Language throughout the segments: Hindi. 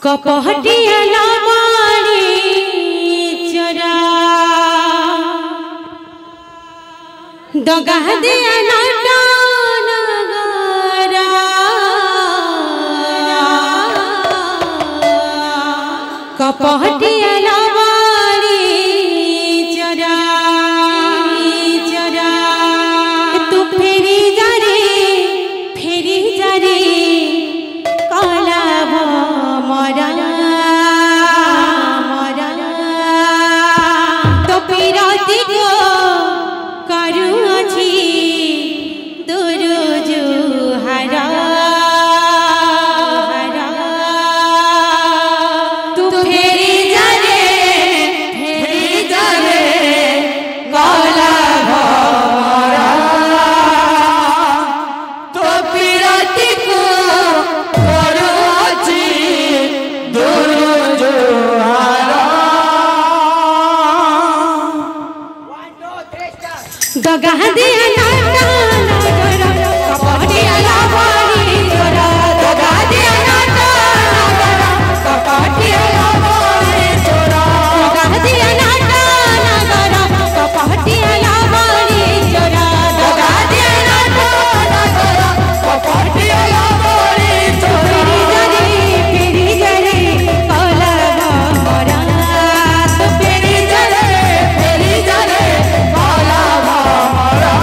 कपहटिया लावाड़ी चरा दगा दिया नाटा नगरा कपहटिया लावाड़ी चरा चरा तू फेरी जा रे काला मरा मरा तो पिराती को करू अछि दूर जुहारा तू फेरी जा रे काला मरा तो पिराती को करू अछि दूर जुहारा दगा दिया नाटा नगरा कपहटिया लावाड़ी चरा दगा दिया नाटा नगरा कपहटिया लावाड़ी चरा दगा दिया नाटा नगरा कपहटिया लावाड़ी चरा दगा दिया नाटा नगरा कपहटिया लावाड़ी चरा फेरी जरे काला मरा तो फेरी जरे काला मरा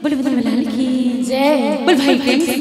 बोल बदन वाला की जय बोल भाई प्रेम से